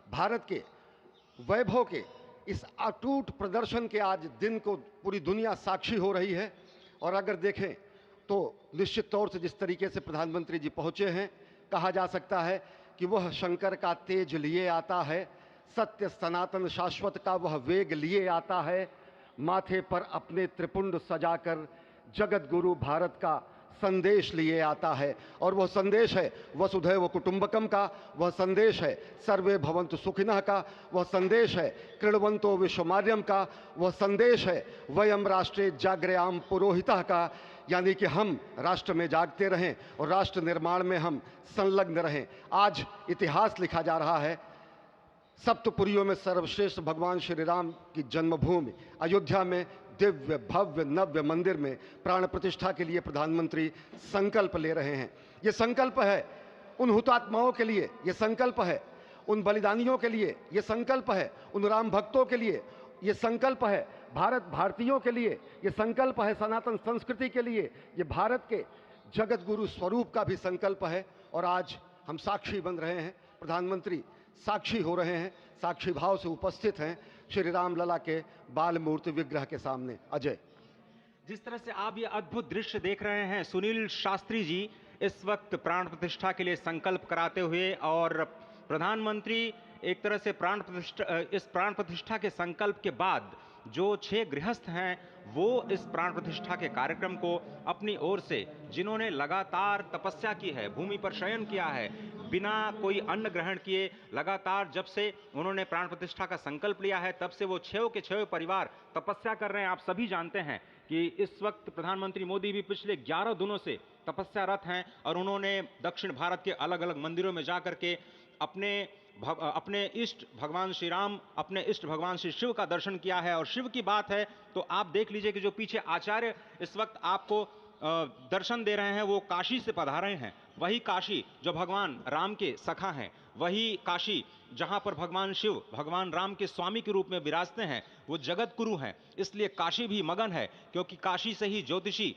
भारत के वैभव के इस अटूट प्रदर्शन के आज दिन को पूरी दुनिया साक्षी हो रही है। और अगर देखें तो निश्चित तौर से जिस तरीके से प्रधानमंत्री जी पहुंचे हैं, कहा जा सकता है कि वह शंकर का तेज लिए आता है, सत्य सनातन शाश्वत का वह वेग लिए आता है, माथे पर अपने त्रिपुंड सजाकर जगत गुरु भारत का संदेश लिए आता है। और वह संदेश है वसुधैव कुटुंबकम का, वह संदेश है सर्वे भवन्तु सुखिनः का, वह संदेश है कृण्वन्तो विश्वमार्यम का, वह संदेश है वयम राष्ट्रे जाग्रयाम पुरोहितः का, यानी कि हम राष्ट्र में जागते रहें और राष्ट्र निर्माण में हम संलग्न रहें। आज इतिहास लिखा जा रहा है। सप्तपुरियों में सर्वश्रेष्ठ भगवान श्री राम की जन्मभूमि अयोध्या में दिव्य भव्य नव्य मंदिर में प्राण प्रतिष्ठा के लिए प्रधानमंत्री संकल्प ले रहे हैं। ये संकल्प है उन हुतात्माओं के लिए, ये संकल्प है उन बलिदानियों के लिए, ये संकल्प है उन राम भक्तों के लिए, ये संकल्प है भारत भारतीयों के लिए, ये संकल्प है सनातन संस्कृति के लिए, ये भारत के जगत गुरु स्वरूप का भी संकल्प है। और आज हम साक्षी बन रहे हैं, प्रधानमंत्री साक्षी हो रहे हैं, साक्षी भाव से उपस्थित हैं श्री राम लला के बाल मूर्ति विग्रह के सामने। अजय, जिस तरह से आप ये अद्भुत दृश्य देख रहे हैं, सुनील शास्त्री जी इस वक्त प्राण प्रतिष्ठा के लिए संकल्प कराते हुए, और प्रधानमंत्री एक तरह से इस प्राण प्रतिष्ठा के संकल्प के बाद जो 6 गृहस्थ हैं वो इस प्राण प्रतिष्ठा के कार्यक्रम को अपनी ओर से, जिन्होंने लगातार तपस्या की है, भूमि पर शयन किया है, बिना कोई अन्न ग्रहण किए, लगातार जब से उन्होंने प्राण प्रतिष्ठा का संकल्प लिया है तब से वो 6 के 6 परिवार तपस्या कर रहे हैं। आप सभी जानते हैं कि इस वक्त प्रधानमंत्री मोदी भी पिछले 11 दिनों से तपस्यारत हैं और उन्होंने दक्षिण भारत के अलग अलग मंदिरों में जाकर के अपने इष्ट भगवान श्री राम, अपने इष्ट भगवान श्री शिव का दर्शन किया है। और शिव की बात है तो आप देख लीजिए कि जो पीछे आचार्य इस वक्त आपको दर्शन दे रहे हैं वो काशी से पधारे हैं। वही काशी जो भगवान राम के सखा हैं, वही काशी जहां पर भगवान शिव भगवान राम के स्वामी के रूप में विराजते हैं, वो जगत गुरु हैं। इसलिए काशी भी मगन है, क्योंकि काशी से ही ज्योतिषी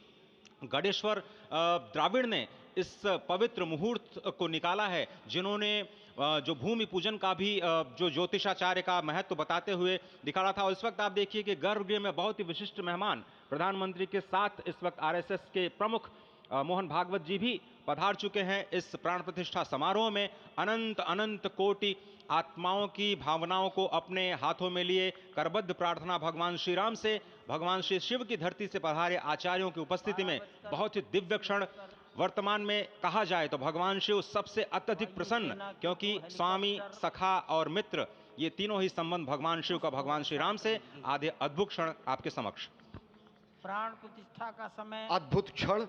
गणेश्वर द्राविड़ ने इस पवित्र मुहूर्त को निकाला है, जिन्होंने जो भूमि पूजन का भी जो ज्योतिषाचार्य का महत्व बताते हुए दिखाया था। और इस वक्त आप देखिए कि गर्भगृह में बहुत ही विशिष्ट मेहमान प्रधानमंत्री के साथ इस वक्त आरएसएस के प्रमुख मोहन भागवत जी भी पधार चुके हैं। इस प्राण प्रतिष्ठा समारोह में अनंत अनंत कोटि आत्माओं की भावनाओं को अपने हाथों में लिए करबद्ध प्रार्थना भगवान श्री राम से, भगवान श्री शिव की धरती से पधारे आचार्यों की उपस्थिति में बहुत ही दिव्य क्षण। वर्तमान में कहा जाए तो भगवान शिव सबसे अत्यधिक प्रसन्न, क्योंकि स्वामी, सखा और मित्र ये तीनों ही संबंध भगवान शिव का भगवान श्री राम से। आधे अद्भुत क्षण आपके समक्ष। प्राण प्रतिष्ठा का समय, अद्भुत क्षण,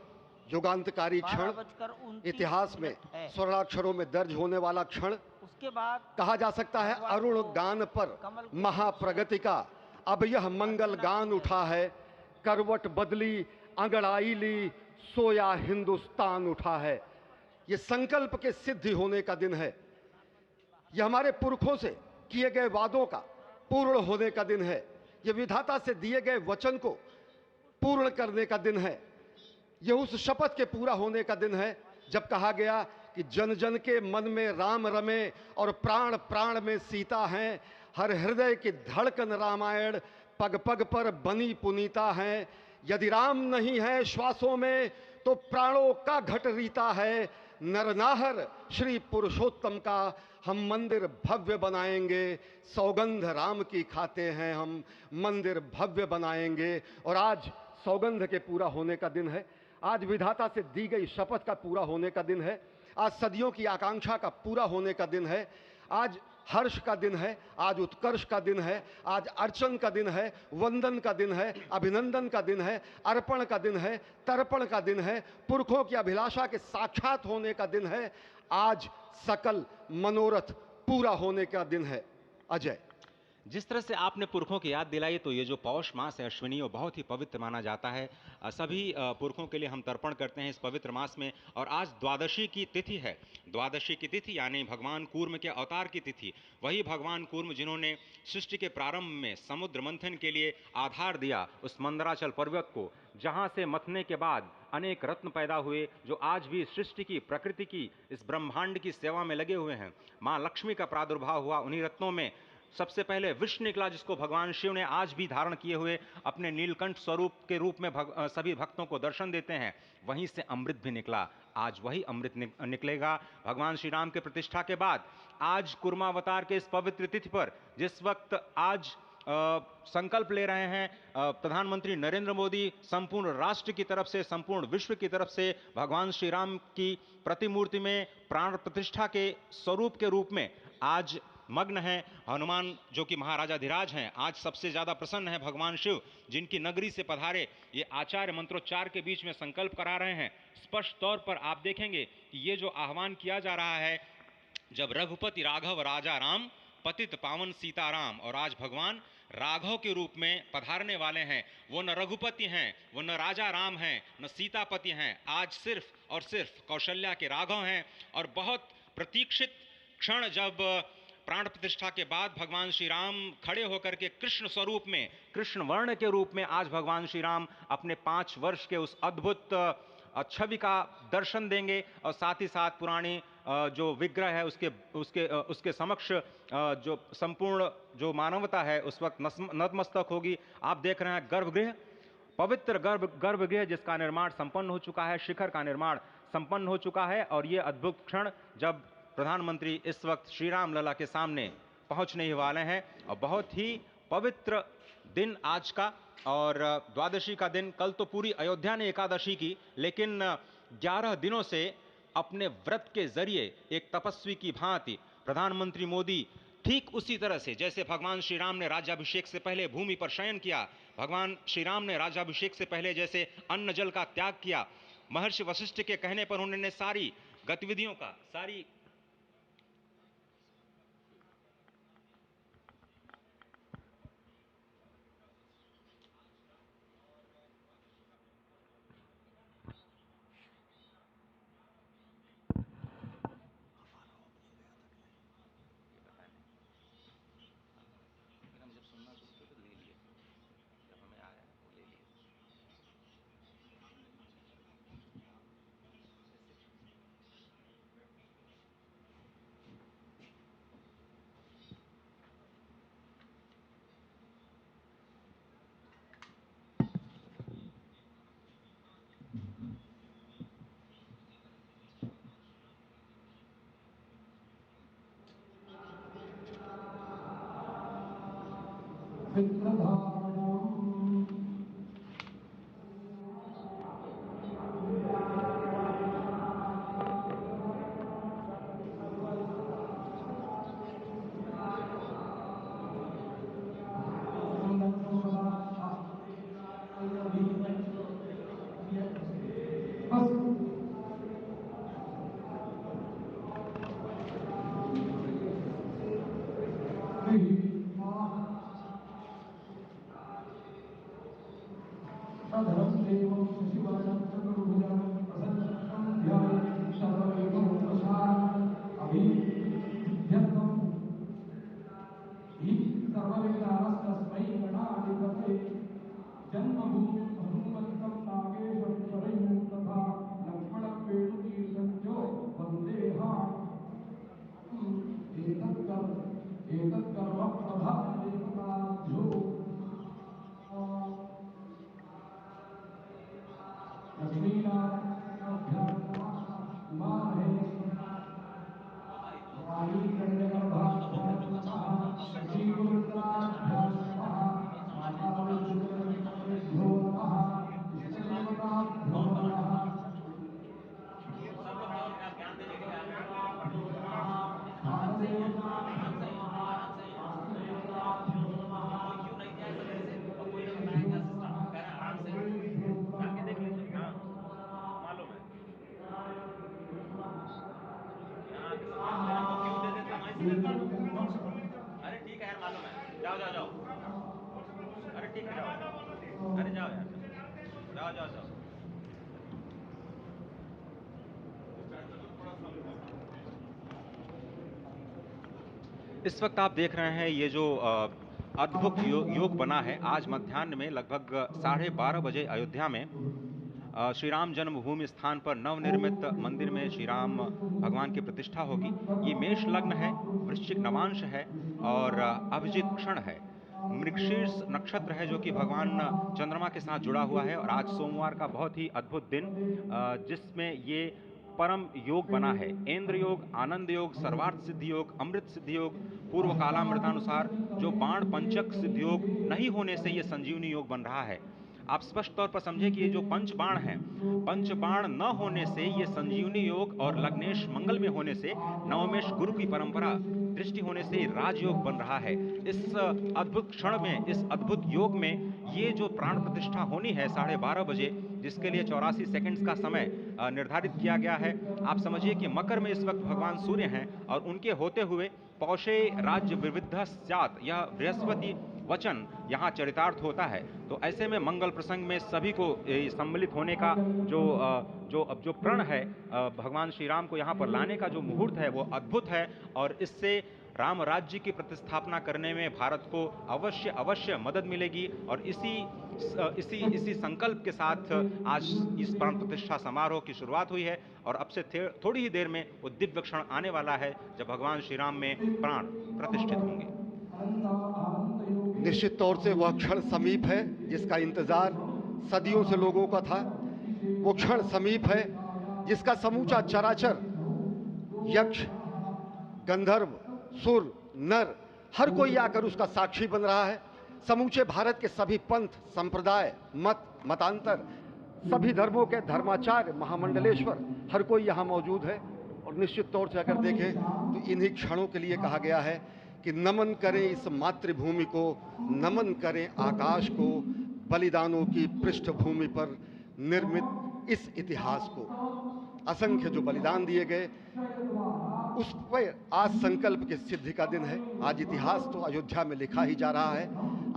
युगांतकारी क्षण, इतिहास में स्वर्णाक्षरों में दर्ज होने वाला क्षण। उसके बाद कहा जा सकता है अरुण गान पर महाप्रगति का अब यह मंगल गान उठा है, करवट बदली अंगड़ाई ली सोया हिंदुस्तान उठा है। यह संकल्प के सिद्धि होने का दिन है, यह हमारे पुरखों से किए गए वादों का पूर्ण होने का दिन है, यह विधाता से दिए गए वचन को पूर्ण करने का दिन है, यह उस शपथ के पूरा होने का दिन है जब कहा गया कि जन जन के मन में राम रमे और प्राण प्राण में सीता हैं, हर हृदय की धड़कन रामायण पग पग पर बनी पुनीता है। यदि राम नहीं है श्वासों में तो प्राणों का घट रीता है, नरनाहर श्री पुरुषोत्तम का हम मंदिर भव्य बनाएंगे, सौगंध राम की खाते हैं हम मंदिर भव्य बनाएंगे। और आज सौगंध के पूरा होने का दिन है, आज विधाता से दी गई शपथ का पूरा होने का दिन है, आज सदियों की आकांक्षा का पूरा होने का दिन है, आज हर्ष का दिन है, आज उत्कर्ष का दिन है, आज अर्चन का दिन है, वंदन का दिन है, अभिनंदन का दिन है, अर्पण का दिन है, तर्पण का दिन है, पुरखों की अभिलाषा के साक्षात होने का दिन है, आज सकल मनोरथ पूरा होने का दिन है। अजय, जिस तरह से आपने पुरखों की याद दिलाई, तो ये जो पौष मास है अश्विनी, वो बहुत ही पवित्र माना जाता है। सभी पुरखों के लिए हम तर्पण करते हैं इस पवित्र मास में। और आज द्वादशी की तिथि है, द्वादशी की तिथि यानी भगवान कूर्म के अवतार की तिथि। वही भगवान कूर्म जिन्होंने सृष्टि के प्रारंभ में समुद्र मंथन के लिए आधार दिया उस मंदराचल पर्वत को, जहाँ से मथने के बाद अनेक रत्न पैदा हुए जो आज भी सृष्टि की, प्रकृति की, इस ब्रह्मांड की सेवा में लगे हुए हैं। माँ लक्ष्मी का प्रादुर्भाव हुआ उन्हीं रत्नों में। सबसे पहले विष निकला, जिसको भगवान शिव ने आज भी धारण किए हुए अपने नीलकंठ स्वरूप के रूप में सभी भक्तों को दर्शन देते हैं। वहीं से अमृत भी निकला, आज वही अमृत निकलेगा भगवान श्री राम के प्रतिष्ठा के बाद। आज कुर्मावतार के इस पवित्र तिथि पर, जिस वक्त आज संकल्प ले रहे हैं प्रधानमंत्री नरेंद्र मोदी, संपूर्ण राष्ट्र की तरफ से, संपूर्ण विश्व की तरफ से भगवान श्री राम की प्रतिमूर्ति में प्राण प्रतिष्ठा के स्वरूप के रूप में आज मग्न है। हनुमान जो कि महाराजाधिराज हैं, आज सबसे ज्यादा प्रसन्न है भगवान शिव, जिनकी नगरी से पधारे ये आचार्य मंत्रोच्चार के बीच में संकल्प करा रहे हैं। स्पष्ट तौर पर आप देखेंगे कि ये जो आह्वान किया जा रहा है, जब रघुपति राघव राजा राम, पतित पावन सीताराम, और आज भगवान राघव के रूप में पधारने वाले हैं। वो न रघुपति हैं, वो न राजा राम हैं, न सीतापति हैं, आज सिर्फ और सिर्फ कौशल्या के राघव हैं। और बहुत प्रतीक्षित क्षण, जब प्राण प्रतिष्ठा के बाद भगवान श्री राम खड़े होकर के कृष्ण स्वरूप में, कृष्ण वर्ण के रूप में आज भगवान श्री राम अपने 5 वर्ष के उस अद्भुत छवि का दर्शन देंगे। और साथ ही साथ पुरानी जो विग्रह है उसके समक्ष जो संपूर्ण जो मानवता है उस वक्त नतमस्तक होगी। आप देख रहे हैं गर्भगृह, पवित्र गर्भगृह जिसका निर्माण संपन्न हो चुका है, शिखर का निर्माण संपन्न हो चुका है। और ये अद्भुत क्षण जब प्रधानमंत्री इस वक्त श्री राम लला के सामने पहुंचने ही वाले हैं। और बहुत ही पवित्र दिन आज का, और द्वादशी का दिन। कल तो पूरी अयोध्या ने एकादशी की, लेकिन 11 दिनों से अपने व्रत के जरिए एक तपस्वी की भांति प्रधानमंत्री मोदी ठीक उसी तरह से, जैसे भगवान श्री राम ने राज्याभिषेक से पहले भूमि पर शयन किया, भगवान श्री राम ने राज्याभिषेक से पहले जैसे अन्न जल का त्याग किया, महर्षि वशिष्ठ के कहने पर उन्होंने सारी गतिविधियों का, सारी अरे ठीक है यार, मालूम है, जाओ जाओ जाओ, अरे ठीक है जाओ, अरे जाओ यार, जाओ जाओ जाओ। इस वक्त आप देख रहे हैं ये जो अद्भुत योग बना है आज मध्याह्न में लगभग 12:30 बजे अयोध्या में श्री राम जन्मभूमि स्थान पर नवनिर्मित मंदिर में श्री राम भगवान की प्रतिष्ठा होगी। ये मेष लग्न है, वृश्चिक नवांश है और अभिजीत क्षण है। मृगशीर्ष नक्षत्र है जो कि भगवान चंद्रमा के साथ जुड़ा हुआ है और आज सोमवार का बहुत ही अद्भुत दिन जिसमें ये परम योग बना है। इंद्र योग, आनंद योग, सर्वार्थ सिद्धि योग, अमृत सिद्धि योग, पूर्व कालामृतानुसार जो बाण पंचक सिद्धि योग नहीं होने से ये संजीवनी योग बन रहा है। आप स्पष्ट तौर पर समझे कि ये जो पंच बाण है, पंच बाण न होने से ये संजीवनी योग और लग्नेश मंगल में होने से नवमेश गुरु की परंपरा दृष्टि होने से राजयोग बन रहा है। इस अद्भुत क्षण में, इस अद्भुत योग में ये जो प्राण प्रतिष्ठा होनी है 12:30 बजे, जिसके लिए 84 सेकंड्स का समय निर्धारित किया गया है। आप समझिए कि मकर में इस वक्त भगवान सूर्य हैं और उनके होते हुए पौषे राज्य विविध स्यात्, यह बृहस्पति वचन यहाँ चरितार्थ होता है। तो ऐसे में मंगल प्रसंग में सभी को सम्मिलित होने का जो प्रण है, भगवान श्री राम को यहाँ पर लाने का जो मुहूर्त है वो अद्भुत है और इससे राम राज्य की प्रतिस्थापना करने में भारत को अवश्य मदद मिलेगी। और इसी संकल्प के साथ आज इस प्राण प्रतिष्ठा समारोह की शुरुआत हुई है और अब से थोड़ी ही देर में वो दिव्य क्षण आने वाला है जब भगवान श्री राम में प्राण प्रतिष्ठित होंगे। निश्चित तौर से वह क्षण समीप है जिसका इंतजार सदियों से लोगों का था। वो क्षण समीप है जिसका समूचा चराचर, यक्ष, गंधर्व, सुर, नर, हर कोई आकर उसका साक्षी बन रहा है। समूचे भारत के सभी पंथ, संप्रदाय, मतांतर, सभी धर्मों के धर्माचार्य, महामंडलेश्वर, हर कोई यहाँ मौजूद है। और निश्चित तौर से अगर देखें तो इन्हीं क्षणों के लिए कहा गया है कि नमन करें इस मातृभूमि को, नमन करें आकाश को, बलिदानों की पृष्ठभूमि पर निर्मित इस इतिहास को। असंख्य जो बलिदान दिए गए उस पर आज संकल्प की सिद्धि का दिन है। आज इतिहास तो अयोध्या में लिखा ही जा रहा है।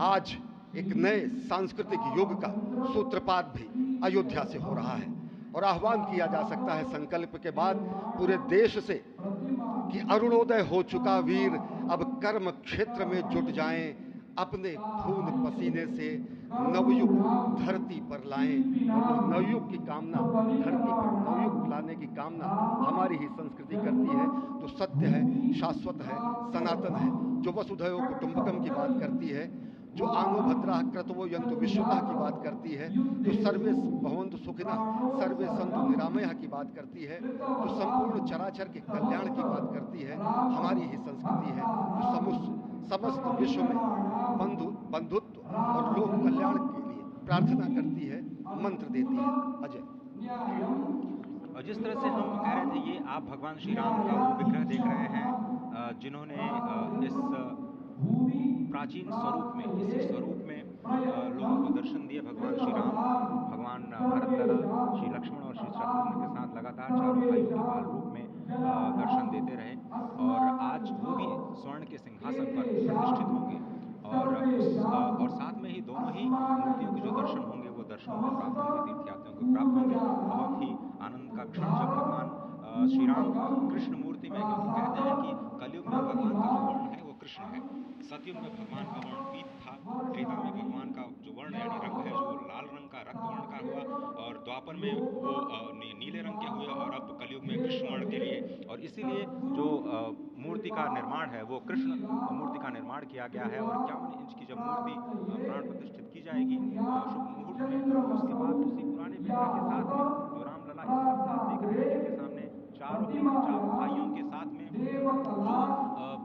आज एक नए सांस्कृतिक युग का सूत्रपात भी अयोध्या से हो रहा है और आह्वान किया जा सकता है संकल्प के बाद पूरे देश से कि अरुणोदय हो चुका वीर, अब कर्म क्षेत्र में जुट जाएं, अपने खून पसीने से नवयुग धरती पर लाएं। और वो नवयुग की कामना, धरती पर नवयुग लाने की कामना हमारी ही संस्कृति करती है, जो सत्य है, शाश्वत है, सनातन है, जो वसुधैव कुटुंबकम की बात करती है, जो आनो भद्राः क्रतवो यन्तु विश्वतः की बात करती है, जो सर्वे भवन्तु सुखिनः सर्वे सन्तु निरामयः की बात करती है, जो संपूर्ण चराचर के कल्याण की बात करती है, हमारी ही संस्कृति है, जो समस्त विश्व में बंधुत्व और लोक कल्याण के लिए प्रार्थना करती है, मंत्र देती है। अजय, और जिस तरह से हम कह रहे थे, ये आप भगवान श्री राम का वो विग्रह देख रहे हैं जिन्होंने इस प्राचीन स्वरूप में, इसी स्वरूप में लोगों को दर्शन दिए। भगवान श्री राम, भगवान भरतलला, श्री लक्ष्मण और श्री शत्रुघ्न के साथ लगातार चारों भाइयों के बाल रूप में दर्शन देते रहे और आज वो भी स्वर्ण के सिंहासन पर प्रतिष्ठित होंगे और साथ में ही दोनों ही मूर्तियों के जो दर्शन होंगे वो दर्शन को प्राप्त होंगे, तीर्थयात्रियों को प्राप्त होंगे। बहुत ही आनंद का क्षण जब भगवान श्री राम कृष्ण मूर्ति में, क्योंकि कहते हैं कि कलयुग में भगवान का जो वर्ण है वो कृष्ण है, सतयुग में भगवान का वर्ण पीत था, त्रेता में भगवान का जो वर्ण यानी रंग है जो लाल रंग का, रक्त वर्ण का हुआ और द्वापर में वो नीले रंग के हुए और अब कलयुग में कृष्ण वर्ण के लिए। और इसीलिए जो मूर्ति का निर्माण है वो कृष्ण मूर्ति का निर्माण किया गया है और 51 इंच की जब मूर्ति प्राण प्रतिष्ठित की जाएगी शुभ मुहूर्त में, उसके बाद उसी पुराने विग्रह के साथ में जो रामलला इस वक्त आप देख रहे हैं, जिनके सामने चारों भाइयों के साथ में जो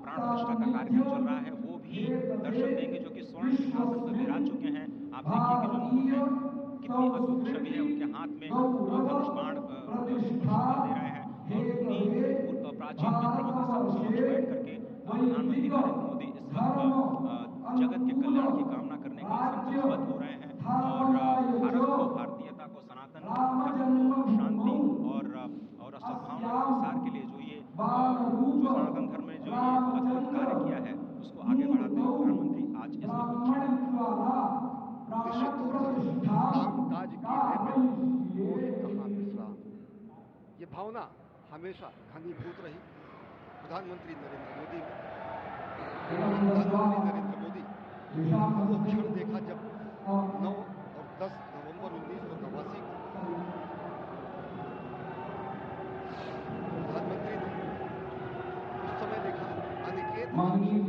प्राण प्रतिष्ठा का कार्यक्रम चल रहा है वो भी दर्शन देंगे, जो कि स्वर्ण सिंहासन पर विराज चुके हैं। आप देखिए कि जो मुकुट है कितनी अद्भुत छवि है, उनके हाथ में धनुष बाण शोभा दे रहे हैं और उन्हीं प्राचीन विग्रहों के समक्ष बैठ करके प्रधानमंत्री नरेंद्र मोदी इस वक्त जगत के कल्याण की कामना करने के लिए संकल्पबद्ध हो रहे हैं और भारत को, भारतीयता को, सनातन धर्म को शांति और सद्भावना के प्रसार के लिए जो सनातन धर्म ने जो ये अद्भुत कार्य किया है उसको आगे बढ़ाते हुए प्रधानमंत्री आज इस निश्चित तौर से काम काज कीन्हे बिन मोहि कहाँ विश्राम, ये भावना हमेशा घनीभूत रही प्रधानमंत्री नरेंद्र मोदी में। प्रधानमंत्री नरेंद्र मोदी वो क्षण देखा जब 9 और 10 नवंबर 1989 को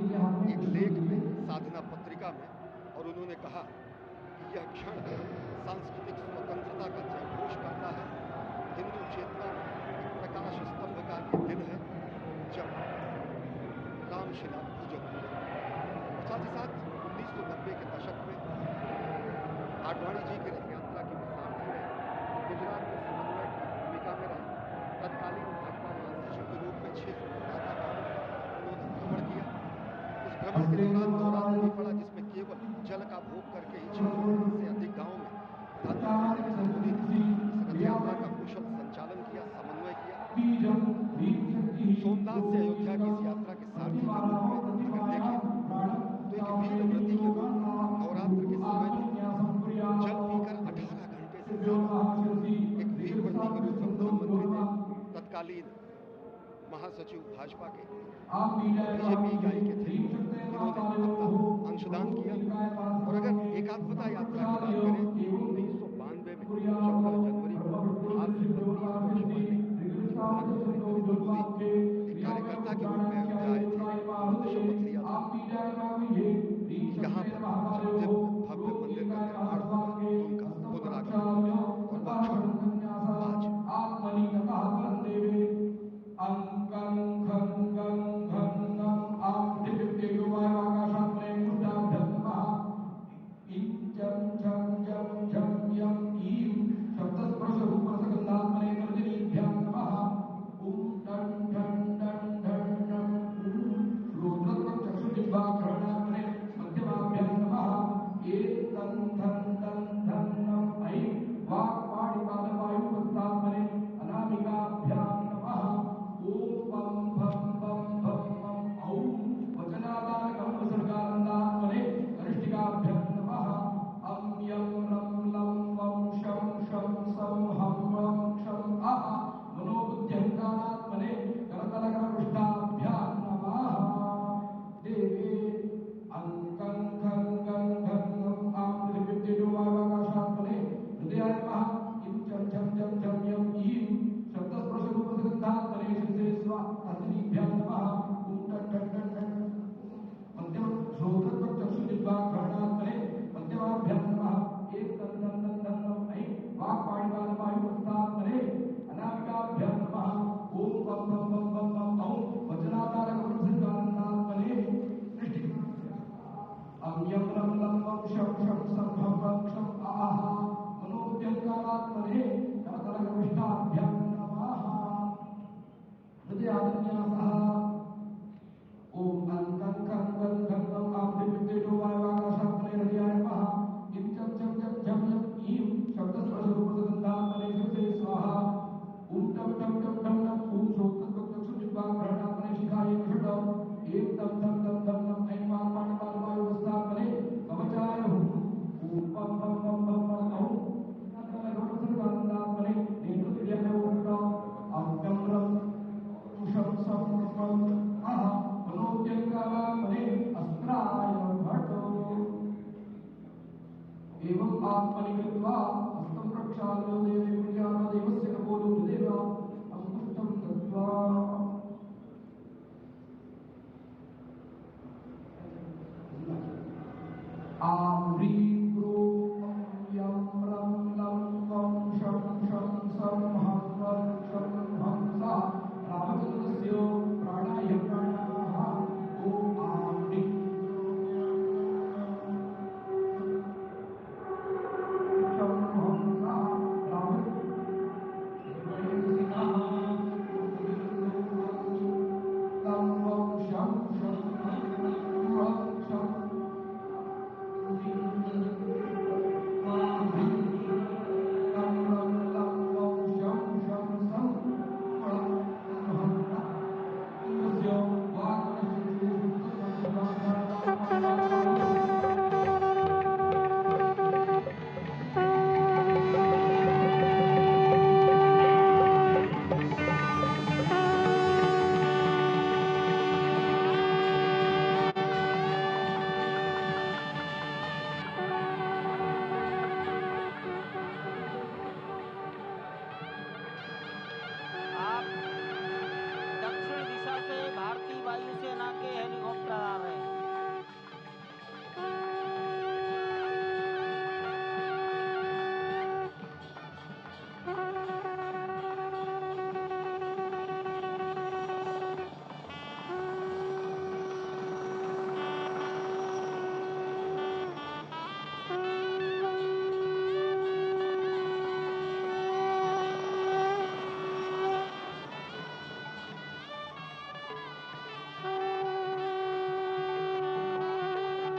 एक लेख में, साधना पत्रिका में, और उन्होंने कहा कि यह क्षण सांस्कृतिक स्वतंत्रता का जयघोष करता है। हिंदू चेतना में एक प्रकाश स्तंभ का ये दिन है जब रामशिला पूजन हुए। और साथ ही साथ 1990 के दशक में आडवाणी जी की रथ यात्रा की सारथी रहे, गुजरात में समन्वय की भूमिका में रहे, तत्कालीन भाजपा महासचिव के रूप में 6 गांवों का उन्होंने भ्रमण किया। उस भ्रमण के दौरान नवरात्र भी पड़ा, जिसमें केवल जल का भोग करके ही 600 से अधिक गांवों में प्रधानमंत्री नरेंद्र मोदी ने इस रथ यात्रा का कुशल संचालन किया, समन्वय किया। सोमनाथ से अयोध्या की इस यात्रा के सारथी के रूप में अगर देखें तो एक वीर व्रती के रूप में नवरात्र के समय में जल पीकर 18 घंटे से ज्यादा एक वीर व्रती के रूप में प्रधानमंत्री ने तत्कालीन महासचिव भाजपा के बीजेपी इकाई के थे, इन्होंने अपना अंशदान किया। और अगर एकात्मता यात्रा की बात करें, 1992 में 14 जनवरी को आज से 32 वर्ष पहले प्रधानमंत्री नरेंद्र मोदी एक कार्यकर्ता के रूप में अयोध्या आए थे, उन्होंने शपथ लिया था यहाँ पर जब दिव्य भव्य मंदिर का निर्माण होगा तो उनका पुनरागमन होगा। और वह क्षण आज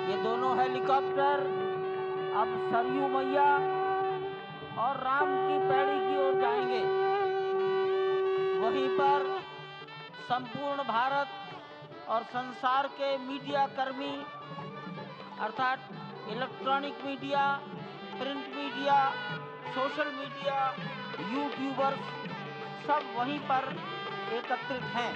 ये दोनों हेलीकॉप्टर अब सरयू मैया और राम की पैड़ी की ओर जाएंगे। वहीं पर संपूर्ण भारत और संसार के मीडिया कर्मी अर्थात electronic media, print media, social media, YouTubers सब वहीं पर एकत्रित हैं।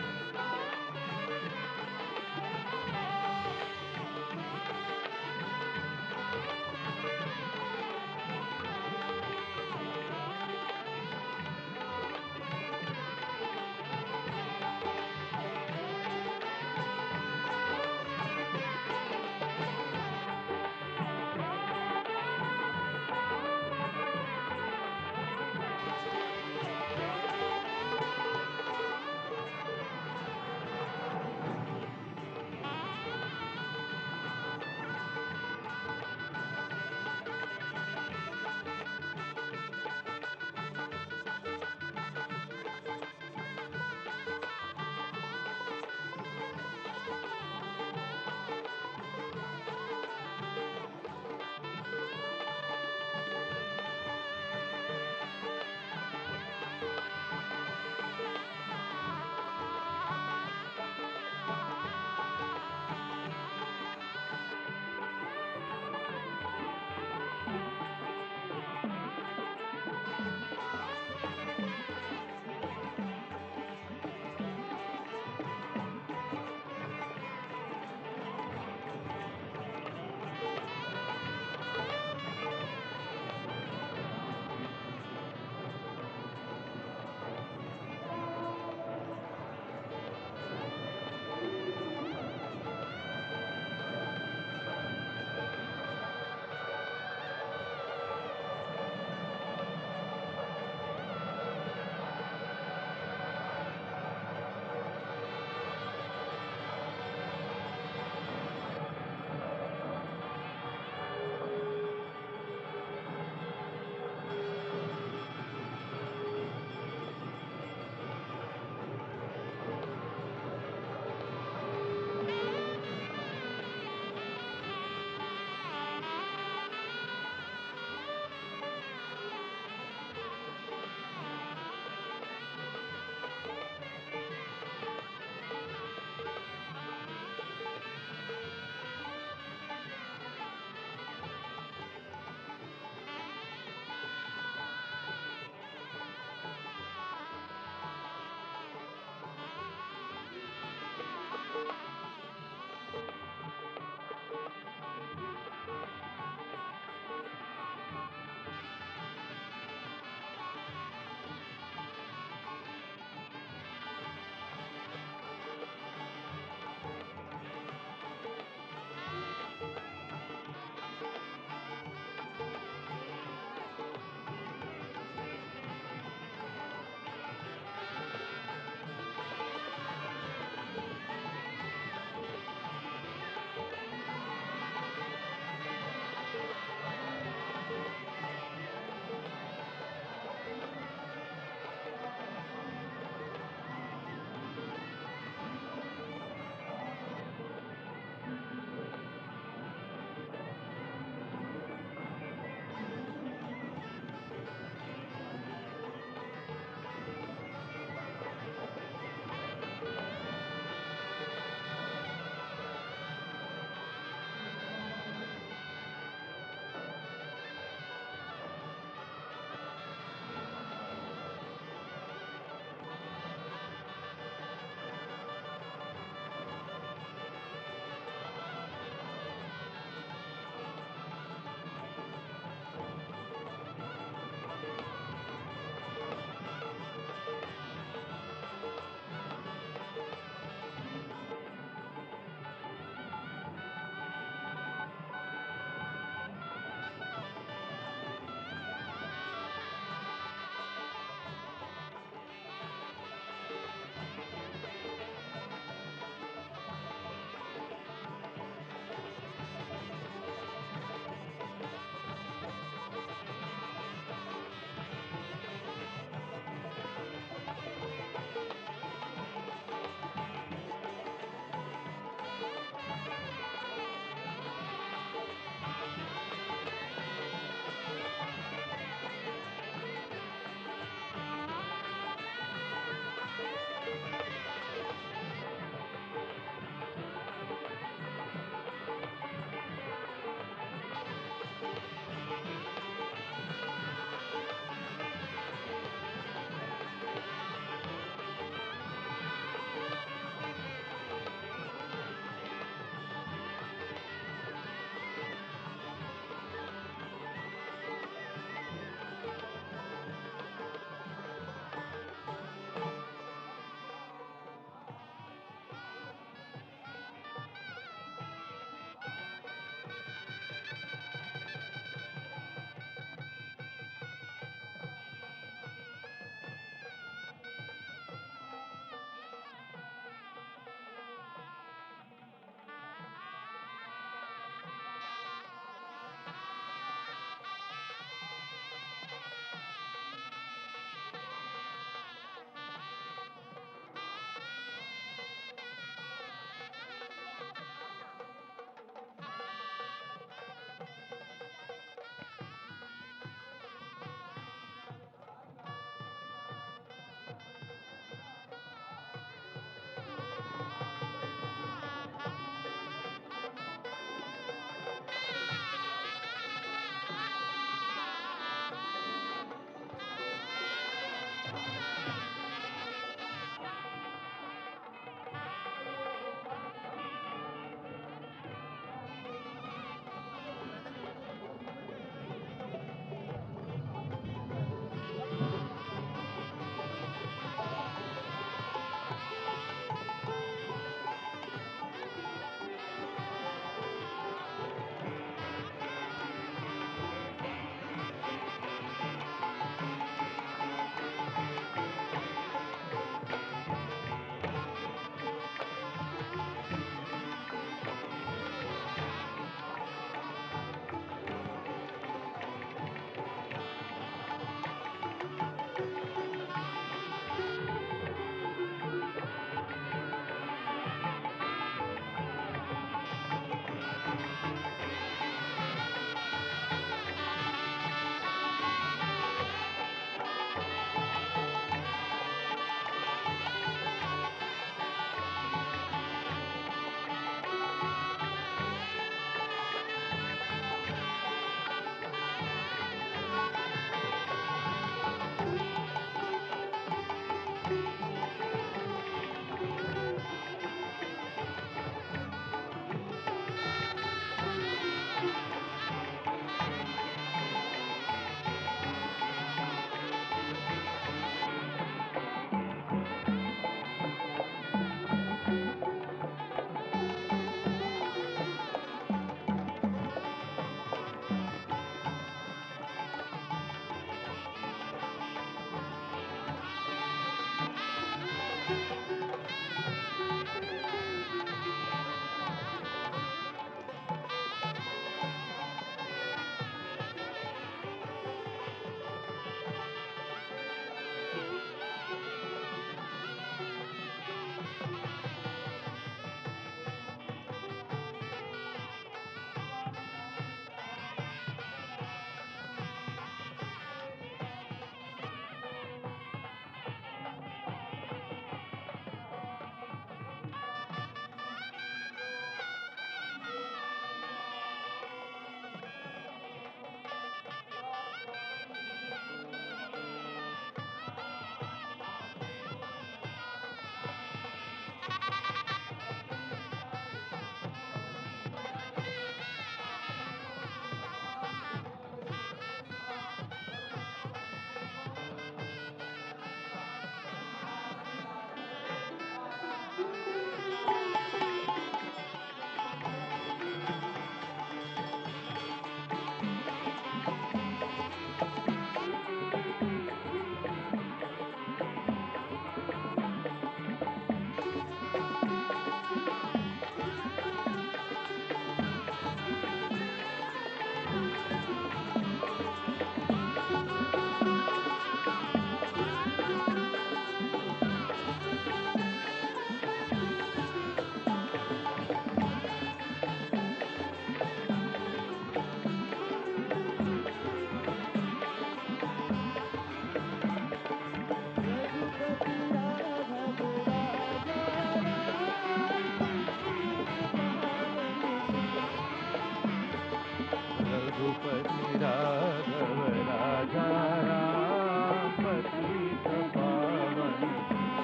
रघुपति राघव राजा राम पतित पावन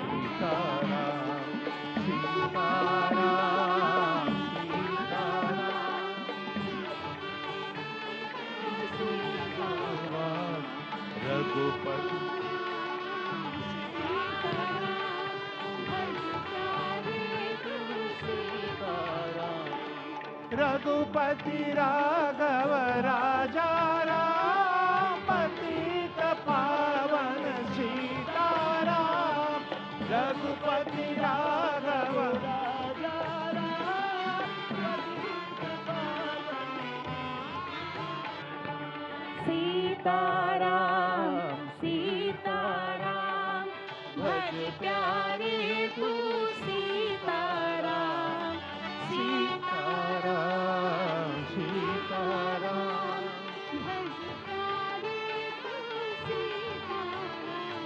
सीताराम सीताराम सीताराम रघुपति रघुपति राघव राजा राम पतित पावन सीताराम रघुपति राघव राजा राम पतित पावन सीताराम सीताराम भज प्यारे तू सीताराम सीताराम सीताराम भज प्यारे तू सीताराम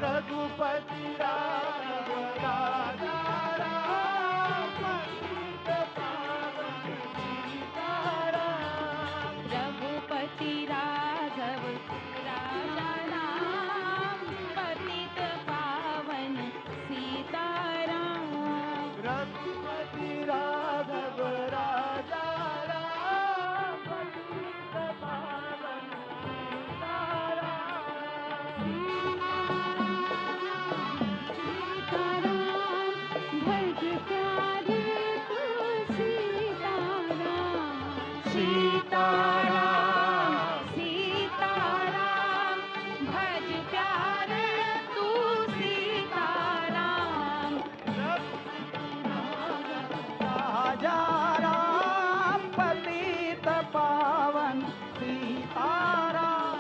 रघुपति राघव राजा राम पतित पावन सीताराम रघुपति राघव राजा राम पतित पावन सीताराम रघुपति राघव राजा राम पतित पावन सीताराम सीताराम भज प्यारे तू सीताराम राजा राम पतित पावन सीताराम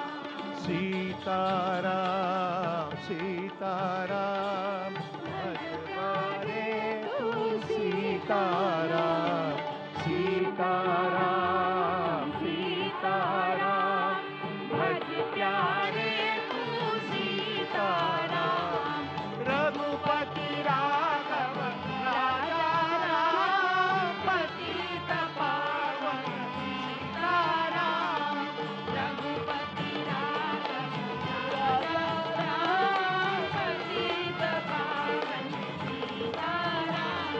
सीताराम सीताराम भज प्यारे तू सीताराम सीताराम सीताराम भज प्यारे तू सीताराम रघुपति राघव राजा राम पतित पावन सीताराम रघुपति राघव राजा राम पतित पावन सीताराम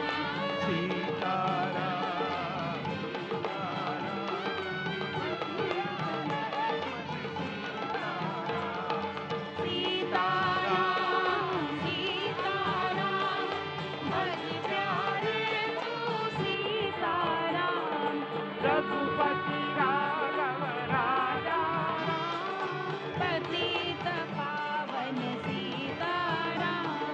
सीताराम सीताराम भज प्यारे तू सीताराम रघुपति राघव राजा पतित पावन सीताराम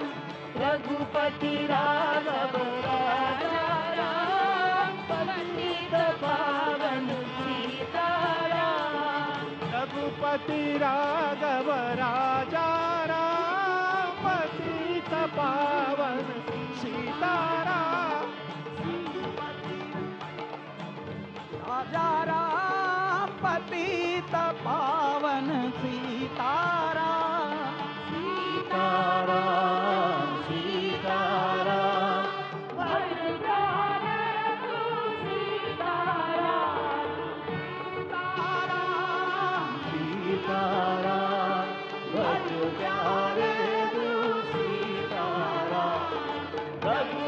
रघुपति राघव राजा राम पतित पावन सीताराम रघुपति राघव राजा राम पतित पावन सीताराम राजा राम पतित पावन सीताराम सीताराम सीताराम भज प्यारे तू सीताराम सीताराम भज प्यारे तू सीताराम रघु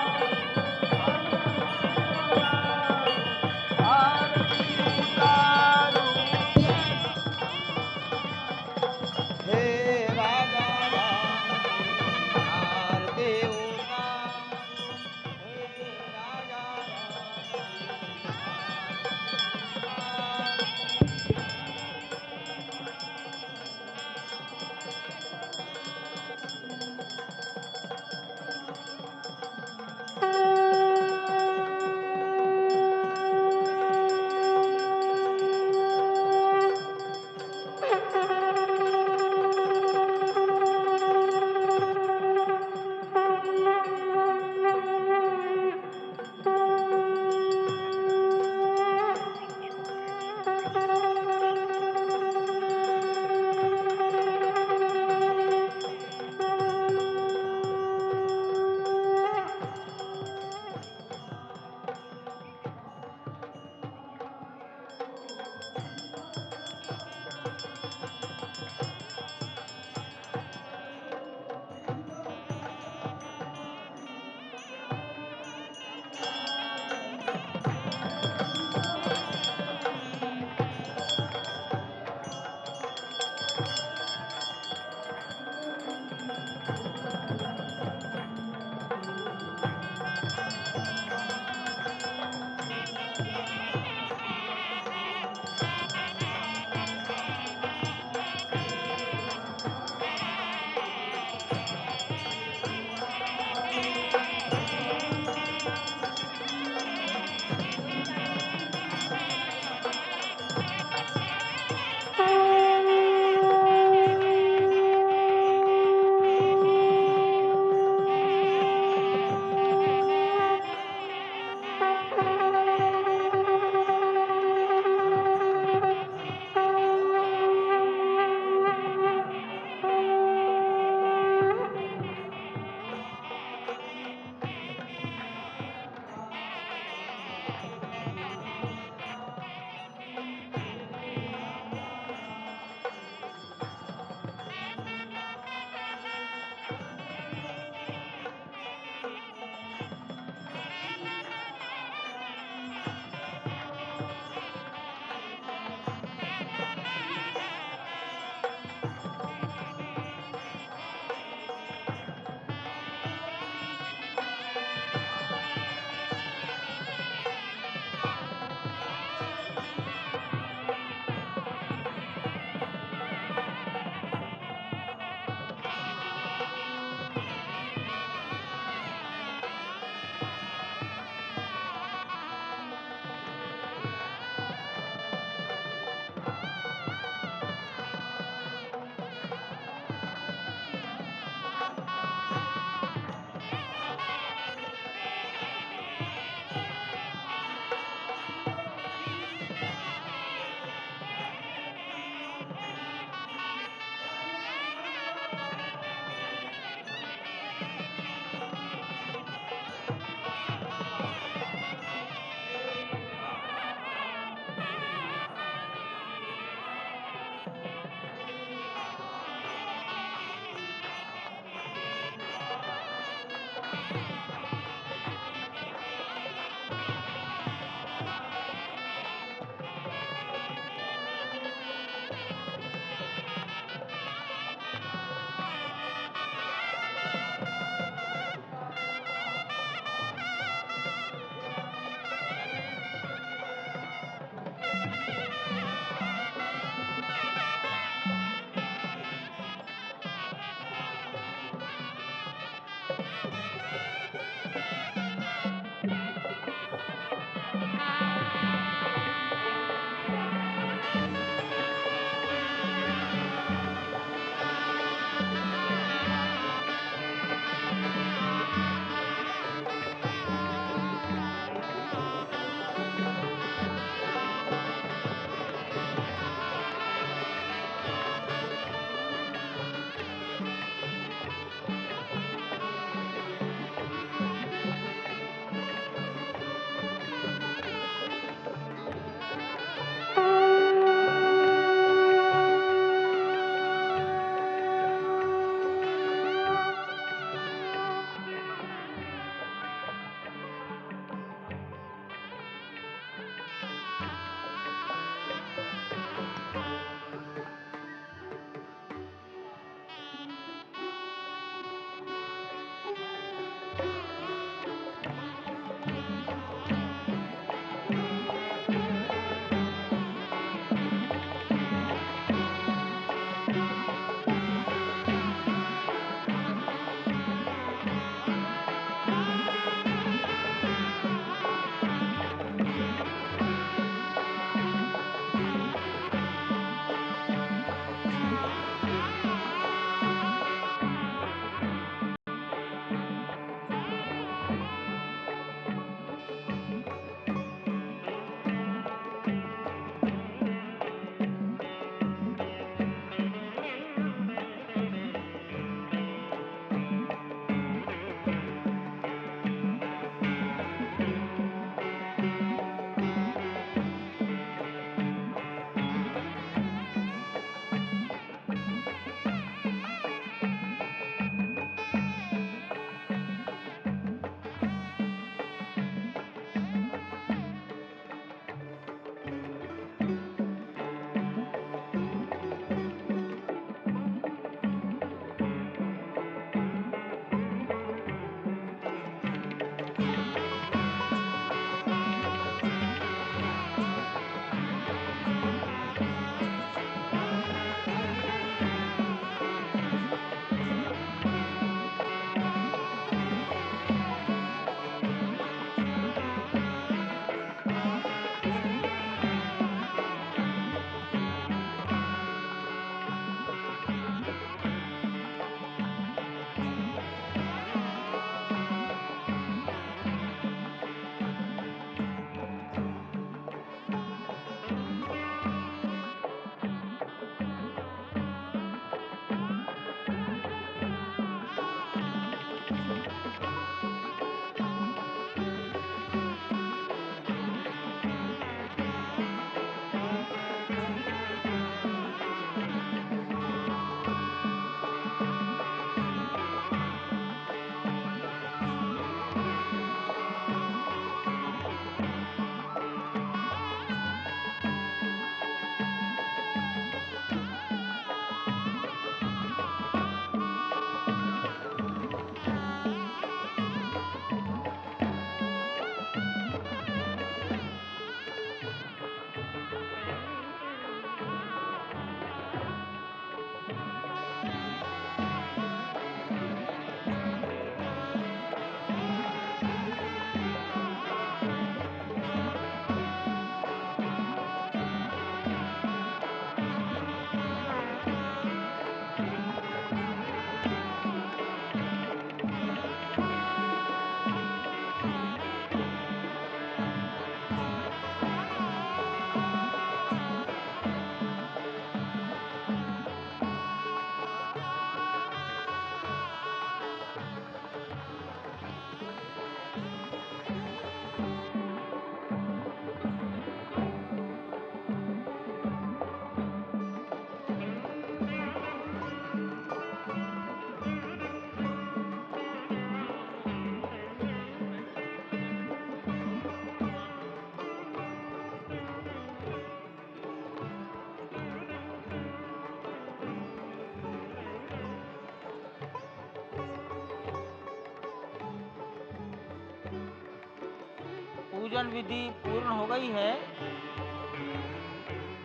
पूजन विधि पूर्ण हो गई है।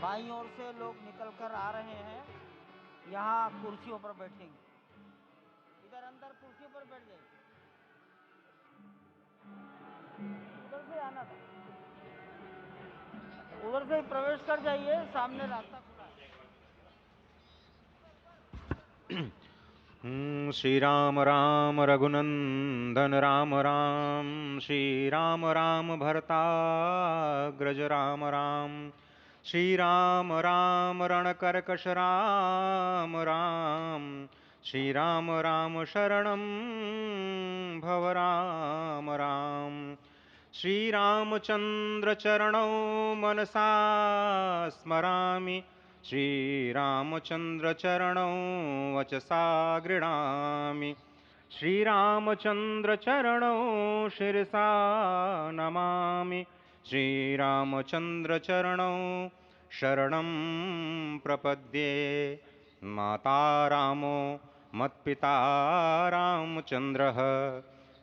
बाईं ओर से लोग निकल कर आ रहे हैं, यहाँ कुर्सियों पर बैठेंगे। इधर अंदर कुर्सियों पर बैठ जाइए, उधर से आना था, उधर से प्रवेश कर जाइए, सामने रास्ता खुला है। श्री राम राम रघुनंदन राम राम, श्री राम राम भरताग्रज राम राम, श्री राम राम रणकर्कश राम राम, श्री राम राम शरणं भव राम राम, श्री रामचंद्र चरणौ मनसा स्मरामि, श्रीरामचंद्र चरणौ वचसा गृह्णामि, श्रीरामचंद्र चरणौ शिरसा नमामि, श्रीरामचंद्र चरणौ शरणं प्रपद्ये। माता रामो मत्पिता रामचंद्रः,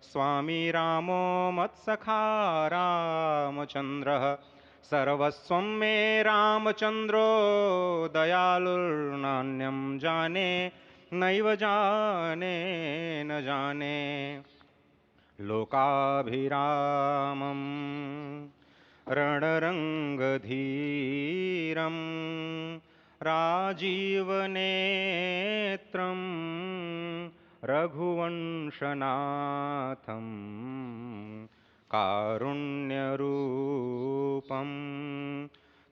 स्वामी रामो मत्सखा रामचंद्रः, सर्वस्वं मे रामचंद्रो दयालुर्नान्यं जाने नैव जाने न जाने। लोकाभिरामं रणरंगधीरं राजीवनेत्रं रघुवंशनाथं, कारुण्यरूपं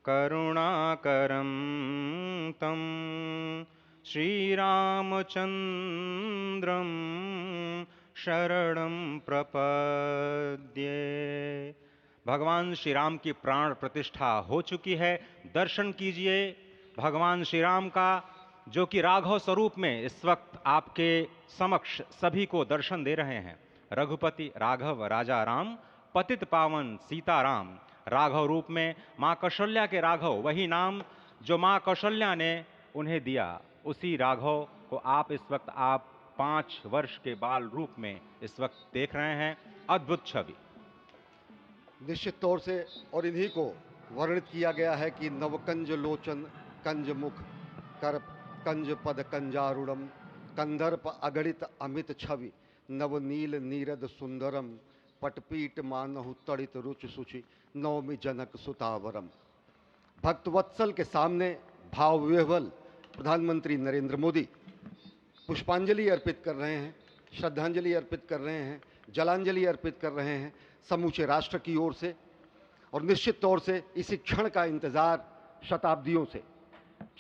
करुणाकरं तं श्रीरामचन्द्रं शरणं प्रपद्ये। भगवान श्री राम की प्राण प्रतिष्ठा हो चुकी है। दर्शन कीजिए भगवान श्री राम का, जो कि राघव स्वरूप में इस वक्त आपके समक्ष सभी को दर्शन दे रहे हैं। रघुपति राघव राजा राम, पतित पावन सीताराम। राघव रूप में माँ कौशल्या के राघव, वही नाम जो माँ कौशल्या ने उन्हें दिया, उसी राघव को आप इस वक्त 5 वर्ष के बाल रूप में इस वक्त देख रहे हैं। अद्भुत छवि। निश्चित तौर से और इन्हीं को वर्णित किया गया है कि नवकंज लोचन कंज मुख कर कंज पद कंजारुणम, कंदर्प अगणित अमित छवि नवनील नीरद सुंदरम, पटपीट मानहु तड़ित रुचि सुचि नवमी जनक सुतावरम। भक्तवत्सल के सामने भाव विह्वल प्रधानमंत्री नरेंद्र मोदी पुष्पांजलि अर्पित कर रहे हैं, श्रद्धांजलि अर्पित कर रहे हैं, जलांजलि अर्पित कर रहे हैं समूचे राष्ट्र की ओर से। और निश्चित तौर से इसी क्षण का इंतजार शताब्दियों से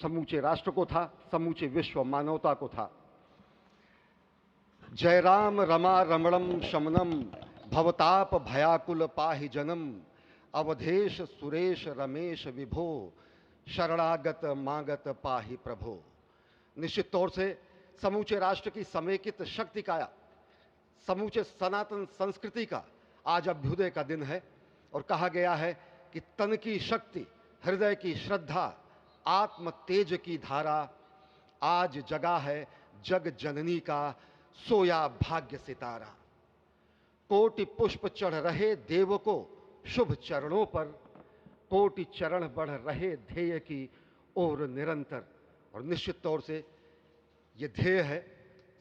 समूचे राष्ट्र को था, समूचे विश्व मानवता को था। जय राम रमा रमणम शमनम, भवताप भयाकुल पाहि जनम, अवधेश सुरेश रमेश विभो, शरणागत मागत पाहि प्रभो। निश्चित तौर से समूचे राष्ट्र की समेकित शक्ति का, समूचे सनातन संस्कृति का आज अभ्युदय का दिन है। और कहा गया है कि तन की शक्ति, हृदय की श्रद्धा, आत्म तेज की धारा आज जगा है जग जननी का सोया भाग्य सितारा। कोटि पुष्प चढ़ रहे देव को शुभ चरणों पर, कोटि चरण बढ़ रहे ध्येय की ओर निरंतर। और निश्चित तौर से ये ध्येय है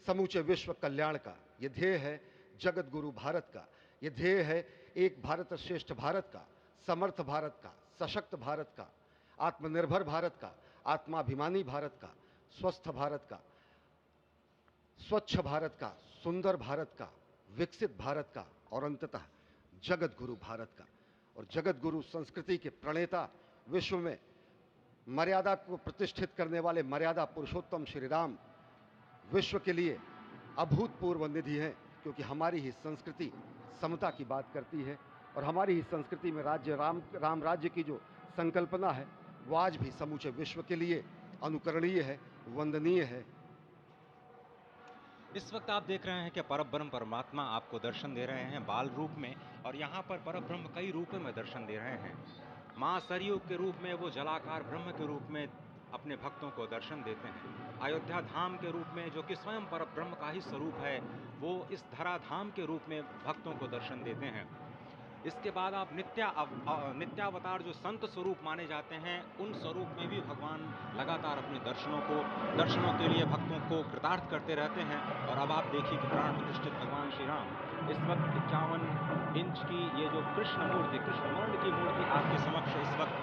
समूचे विश्व कल्याण का, ये ध्येय है जगत गुरु भारत का, ये ध्येय है एक भारत श्रेष्ठ भारत का, समर्थ भारत का, सशक्त भारत का, आत्मनिर्भर भारत का, आत्माभिमानी भारत का, स्वस्थ भारत का, स्वच्छ भारत का, सुंदर भारत का, विकसित भारत का और अंततः जगत गुरु भारत का। और जगत गुरु संस्कृति के प्रणेता, विश्व में मर्यादा को प्रतिष्ठित करने वाले मर्यादा पुरुषोत्तम श्री राम विश्व के लिए अभूतपूर्व निधि है, क्योंकि हमारी ही संस्कृति समता की बात करती है और हमारी ही संस्कृति में राज्य राम राज्य की जो संकल्पना है वो आज भी समूचे विश्व के लिए अनुकरणीय है, वंदनीय है। इस वक्त आप देख रहे हैं कि परब्रह्म परमात्मा आपको दर्शन दे रहे हैं बाल रूप में, और यहाँ पर परब्रह्म कई रूपों में दर्शन दे रहे हैं। माँ सरयू के रूप में वो जलाकार ब्रह्म के रूप में अपने भक्तों को दर्शन देते हैं। अयोध्या धाम के रूप में, जो कि स्वयं परब्रह्म का ही स्वरूप है, वो इस धरा धाम के रूप में भक्तों को दर्शन देते हैं। इसके बाद आप नित्यावतार जो संत स्वरूप माने जाते हैं, उन स्वरूप में भी भगवान लगातार अपने दर्शनों के लिए भक्तों को कृतार्थ करते रहते हैं। और अब आप देखिए कि प्राण प्रतिष्ठित भगवान श्री राम इस वक्त 51 इंच की ये जो कृष्ण वर्ण की मूर्ति आपके समक्ष इस वक्त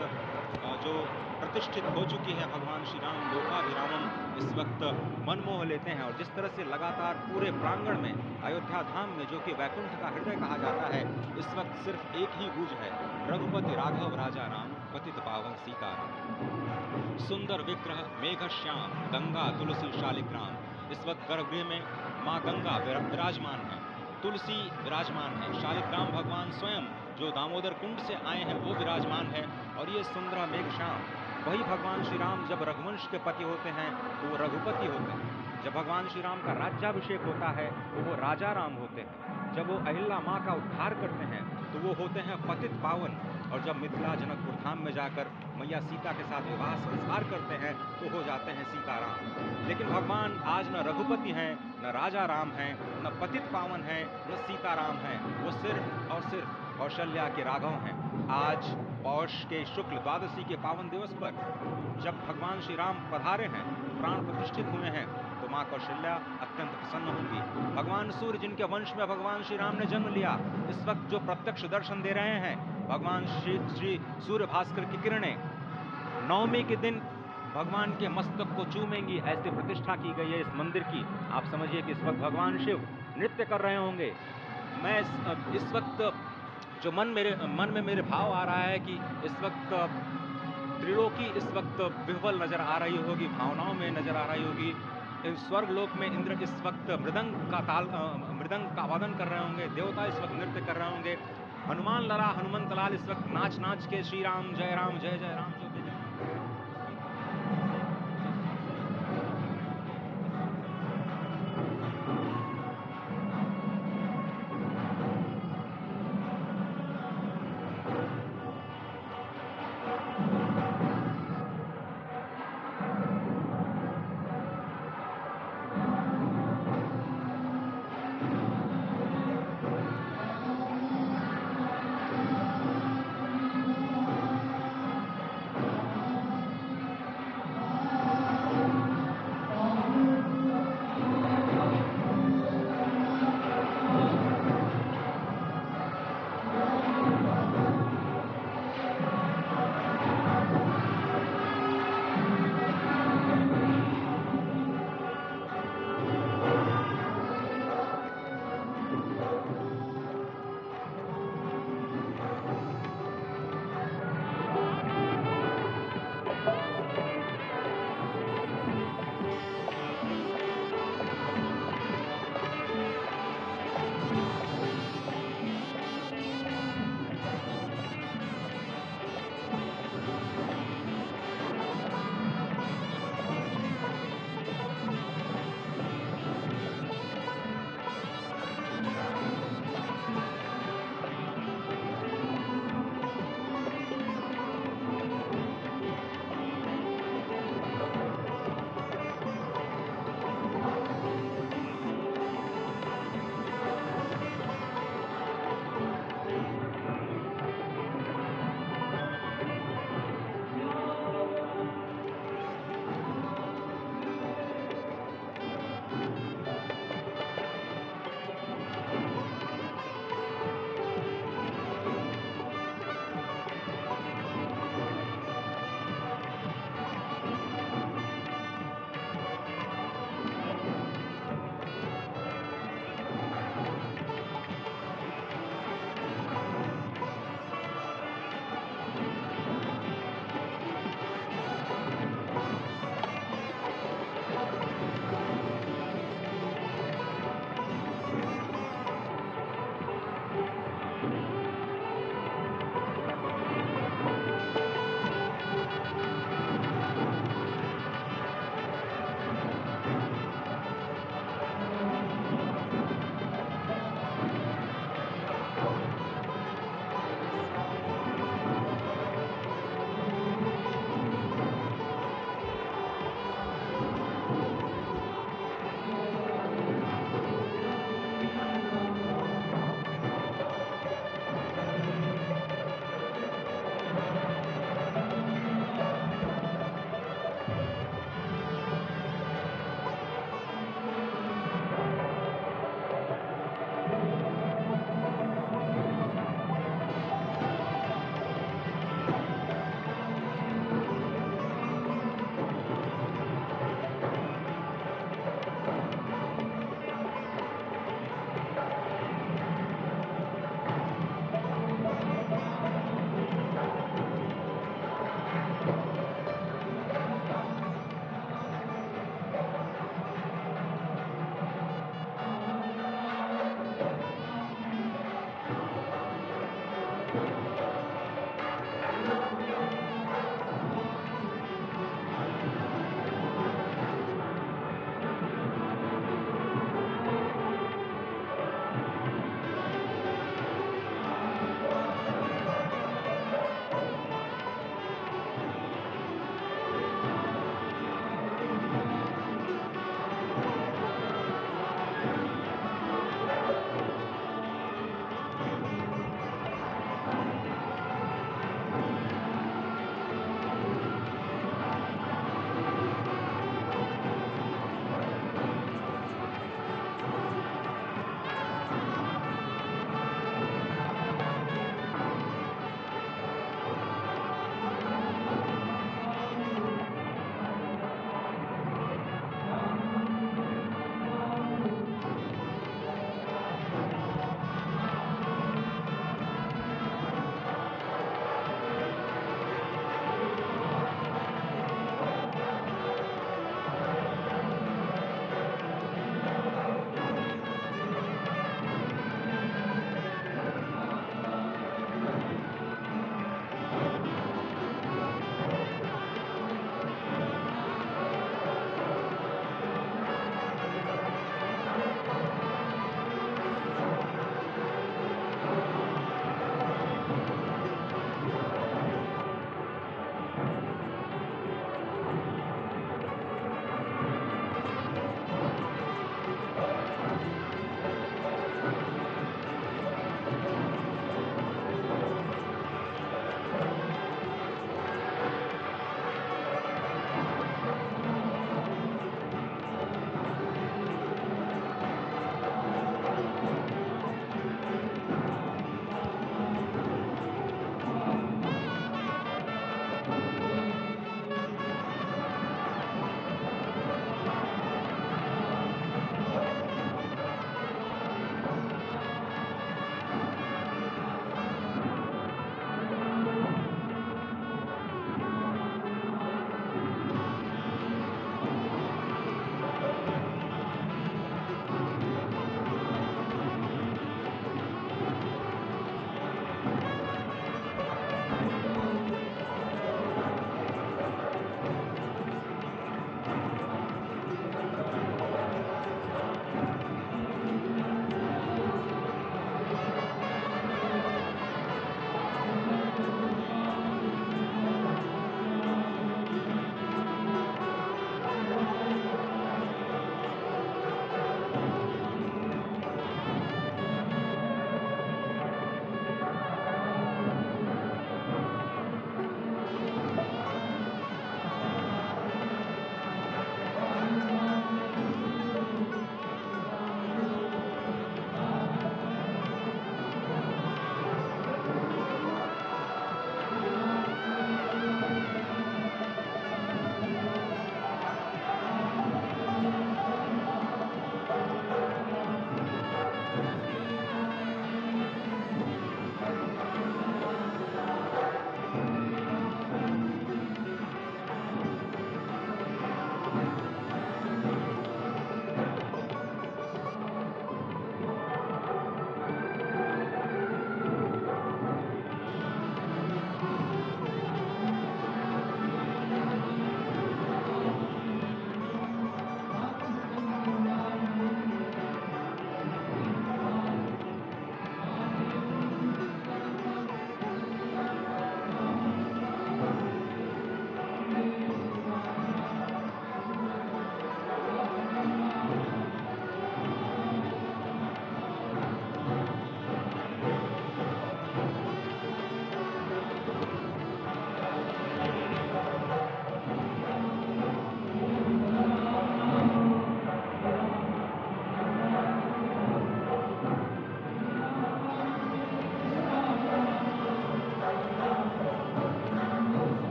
जो प्रतिष्ठित हो चुकी है, भगवान श्री राम लोकाभिरामम इस वक्त मन मोह लेते हैं। और जिस तरह से लगातार पूरे प्रांगण में अयोध्या धाम में, जो कि वैकुंठ का हृदय कहा जाता है, इस वक्त सिर्फ एक ही गूंज है, रघुपति राघव राजा राम, पतित पावन सीताराम। सुंदर विग्रह मेघ श्याम, गंगा तुलसी शालिग्राम। इस वक्त गर्भगृह में माँ गंगा विराजमान है, तुलसी विराजमान है, शालिग्राम भगवान स्वयं जो दामोदर कुंड से आए हैं वो विराजमान है। और ये सुंदर मेघ श्याम, वही भगवान श्री राम जब रघुवंश के पति होते हैं तो वो रघुपति होते हैं। जब भगवान श्री राम का राज्याभिषेक होता है तो वो राजा राम होते हैं। जब वो अहिल्या माँ का उद्धार करते हैं तो वो होते हैं पतित पावन। और जब मिथिला जनकपुर धाम में जाकर मैया सीता के साथ विवाह संस्कार करते हैं तो हो जाते हैं सीताराम। लेकिन भगवान आज न रघुपति हैं, न राजा राम हैं, न पतित पावन हैं, न सीताराम हैं। वो सिर्फ और सिर्फ कौशल्या के राघव हैं। आज पौष के शुक्ल द्वादशी के पावन दिवस पर जब भगवान श्री राम पधारे हैं, प्राण प्रतिष्ठित हुए हैं, तो माँ कौशल्या अत्यंत प्रसन्न होंगी। भगवान सूर्य जिनके वंश में भगवान श्री राम ने जन्म लिया, इस वक्त जो प्रत्यक्ष दर्शन दे रहे हैं, भगवान श्री सूर्य भास्कर की किरणें नवमी के दिन भगवान के मस्तक को चूमेंगी, ऐसी प्रतिष्ठा की गई है इस मंदिर की। आप समझिए कि इस वक्त भगवान शिव नृत्य कर रहे होंगे। मैं इस वक्त जो मन में मेरे भाव आ रहा है कि इस वक्त त्रिलोकी इस वक्त विह्वल नजर आ रही होगी, भावनाओं में नजर आ रही होगी। स्वर्ग लोक में इंद्र इस वक्त मृदंग का वादन कर रहे होंगे, देवता इस वक्त नृत्य कर रहे होंगे। हनुमान लला हनुमंत लाल इस वक्त नाच नाच के श्री राम जय राम जय जय राम जो भी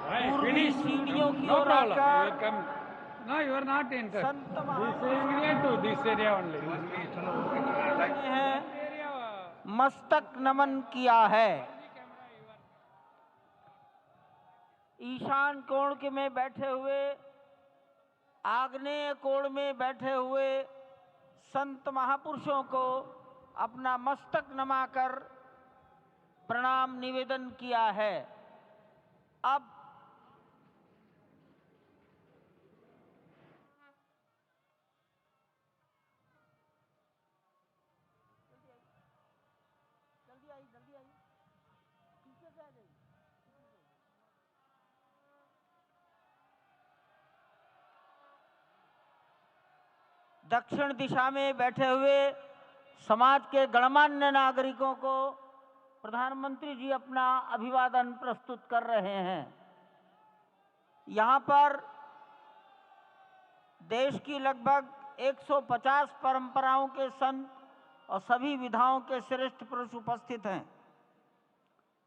पूर्वी सीढ़ियों की ओर आकर No, you are not interested. Sant This महापुरुष is near to this area only. हैं मस्तक नमन किया है। ईशान कोण के में बैठे हुए, आग्नेय कोण में बैठे हुए संत महापुरुषों को अपना मस्तक नमाकर प्रणाम निवेदन किया है। अब जल्दी आई पीछे से आ जाइए। दक्षिण दिशा में बैठे हुए समाज के गणमान्य नागरिकों को प्रधानमंत्री जी अपना अभिवादन प्रस्तुत कर रहे हैं। यहाँ पर देश की लगभग 150 परंपराओं के संत और सभी विधाओं के श्रेष्ठ पुरुष उपस्थित हैं।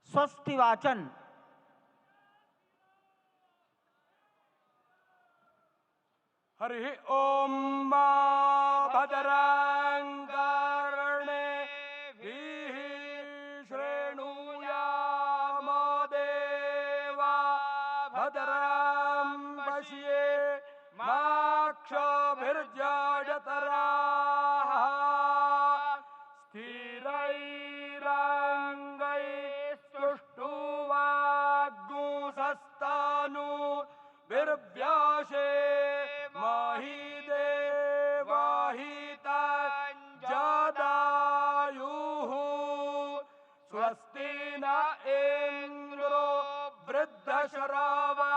स्वस्ति वाचन हरि ओम भद्रं स्वस्ति न इंद्रो वृद्धश्रवाः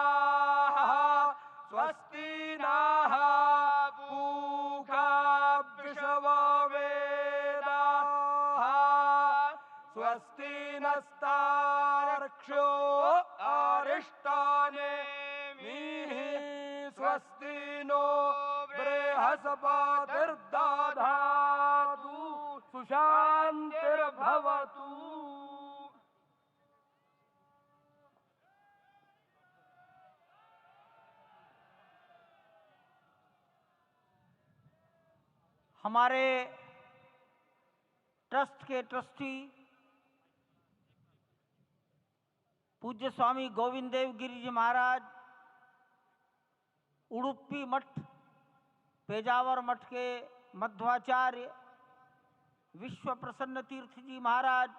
स्वस्ति नः पूषा विश्ववेदाः स्वस्ति नस्तार्क्ष्यो अरिष्टानेमिः स्वस्ति नो बृहस्पतिर्दधातु सुशान्तिर्भवतु। हमारे ट्रस्ट के ट्रस्टी पूज्य स्वामी गोविंद देव गिरी जी महाराज, उडुपी मठ, पेजावर मठ के मध्वाचार्य विश्व प्रसन्न तीर्थ जी महाराज,